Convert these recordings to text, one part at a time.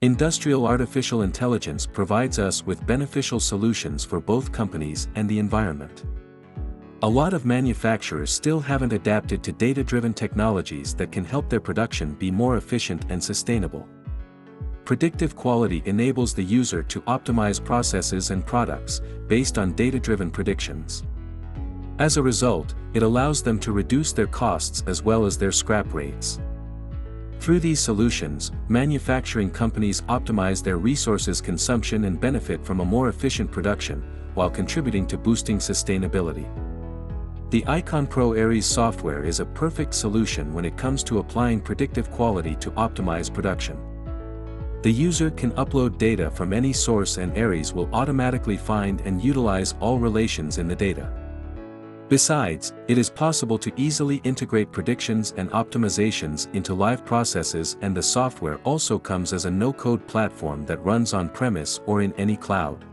Industrial artificial intelligence provides us with beneficial solutions for both companies and the environment. A lot of manufacturers still haven't adapted to data-driven technologies that can help their production be more efficient and sustainable. Predictive quality enables the user to optimize processes and products based on data-driven predictions. As a result, it allows them to reduce their costs as well as their scrap rates. Through these solutions, manufacturing companies optimize their resources consumption and benefit from a more efficient production, while contributing to boosting sustainability. The IconPro ARES software is a perfect solution when it comes to applying predictive quality to optimize production. The user can upload data from any source and ARES will automatically find and utilize all relations in the data. Besides, it is possible to easily integrate predictions and optimizations into live processes, and the software also comes as a no-code platform that runs on-premise or in any cloud.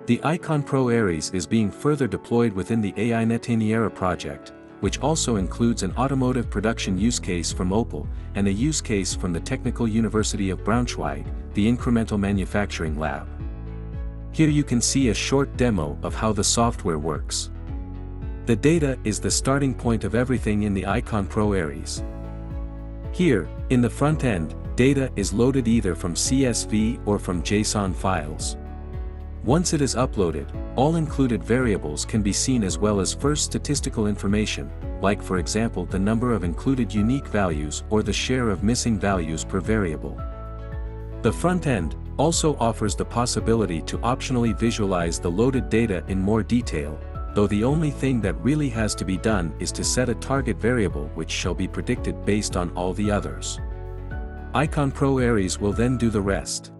The IconPro ARES is being further deployed within the AI-NET-ANIARA project, which also includes an automotive production use case from Opel, and a use case from the Technical University of Braunschweig, the Incremental Manufacturing Lab. Here you can see a short demo of how the software works. The data is the starting point of everything in the IconPro ARES. Here, in the front end, data is loaded either from CSV or from JSON files. Once it is uploaded, all included variables can be seen as well as first statistical information, like for example the number of included unique values or the share of missing values per variable. The front end also offers the possibility to optionally visualize the loaded data in more detail, though the only thing that really has to be done is to set a target variable which shall be predicted based on all the others. IconPro ARES will then do the rest.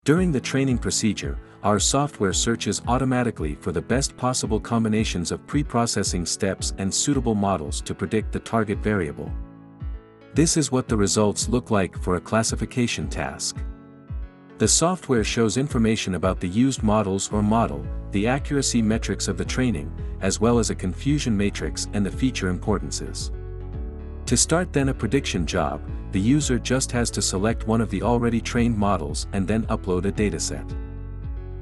During the training procedure, our software searches automatically for the best possible combinations of pre-processing steps and suitable models to predict the target variable. This is what the results look like for a classification task. The software shows information about the used models or model, the accuracy metrics of the training, as well as a confusion matrix and the feature importances. To start then a prediction job, the user just has to select one of the already trained models and then upload a dataset.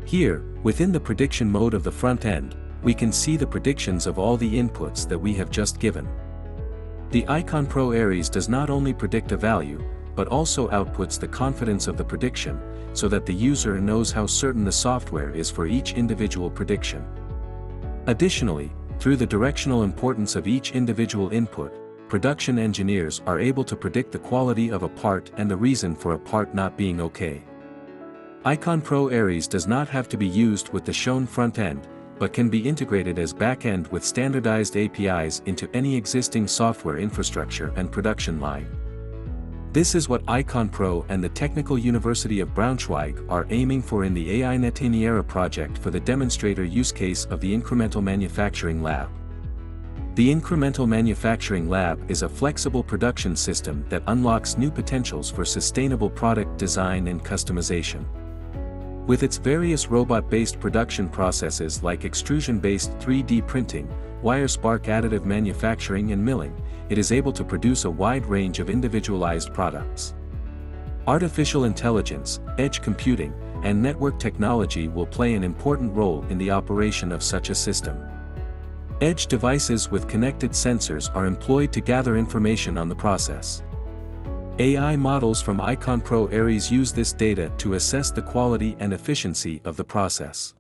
Here, within the prediction mode of the front end, we can see the predictions of all the inputs that we have just given. The IconPro ARES does not only predict a value, but also outputs the confidence of the prediction, so that the user knows how certain the software is for each individual prediction. Additionally, through the directional importance of each individual input, production engineers are able to predict the quality of a part and the reason for a part not being okay. IconPro ARES does not have to be used with the shown front end, but can be integrated as back-end with standardized APIs into any existing software infrastructure and production line. This is what IconPro and the Technical University of Braunschweig are aiming for in the AI-NET-ANIARA project for the demonstrator use case of the Incremental Manufacturing Lab. The Incremental Manufacturing Lab is a flexible production system that unlocks new potentials for sustainable product design and customization. With its various robot-based production processes like extrusion-based 3D printing, wire spark additive manufacturing and milling, it is able to produce a wide range of individualized products. Artificial intelligence, edge computing, and network technology will play an important role in the operation of such a system. Edge devices with connected sensors are employed to gather information on the process. AI models from IconPro ARES use this data to assess the quality and efficiency of the process.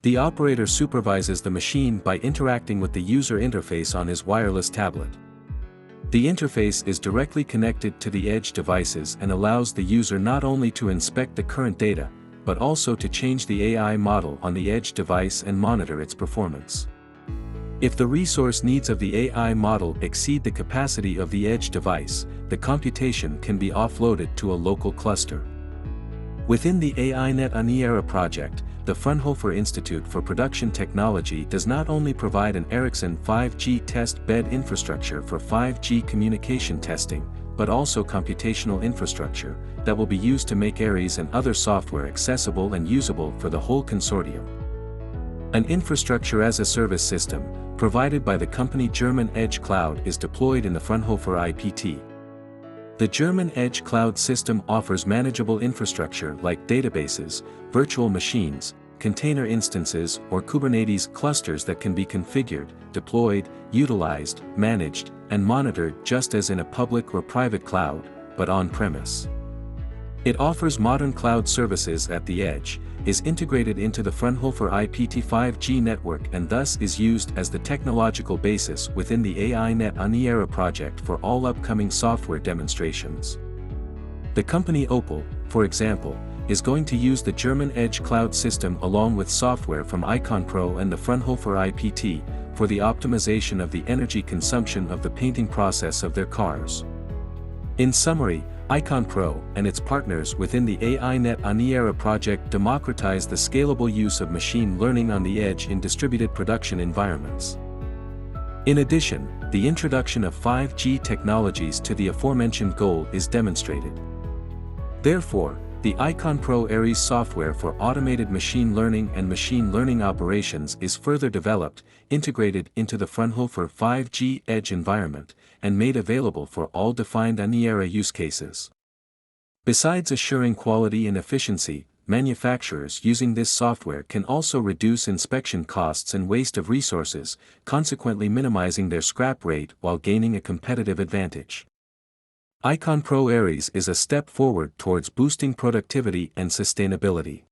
The operator supervises the machine by interacting with the user interface on his wireless tablet. The interface is directly connected to the edge devices and allows the user not only to inspect the current data, but also to change the AI model on the edge device and monitor its performance. If the resource needs of the AI model exceed the capacity of the edge device, the computation can be offloaded to a local cluster. Within the AI-NET-ANIARA project, the Fraunhofer-Institut for Production Technology does not only provide an Ericsson 5G test bed infrastructure for 5G communication testing, but also computational infrastructure that will be used to make ARES and other software accessible and usable for the whole consortium. An infrastructure as a service system, provided by the company German Edge Cloud, is deployed in the Fraunhofer IPT. The German Edge Cloud system offers manageable infrastructure like databases, virtual machines, container instances or Kubernetes clusters that can be configured, deployed, utilized, managed, and monitored just as in a public or private cloud, but on-premise. It offers modern cloud services at the edge, is integrated into the Fraunhofer IPT 5G network and thus is used as the technological basis within the AI-NET-ANIARA project for all upcoming software demonstrations. The company Opel, for example, is going to use the German Edge Cloud system along with software from IconPro and the Fraunhofer IPT, for the optimization of the energy consumption of the painting process of their cars. In summary, IconPro and its partners within the AI-NET-ANIARA project democratize the scalable use of machine learning on the edge in distributed production environments. In addition, the introduction of 5G technologies to the aforementioned goal is demonstrated. Therefore, the IconPro ARES software for automated machine learning and machine learning operations is further developed, integrated into the Fraunhofer 5G Edge environment, and made available for all defined ANIARA use cases. Besides assuring quality and efficiency, manufacturers using this software can also reduce inspection costs and waste of resources, consequently minimizing their scrap rate while gaining a competitive advantage. IconPro ARES is a step forward towards boosting productivity and sustainability.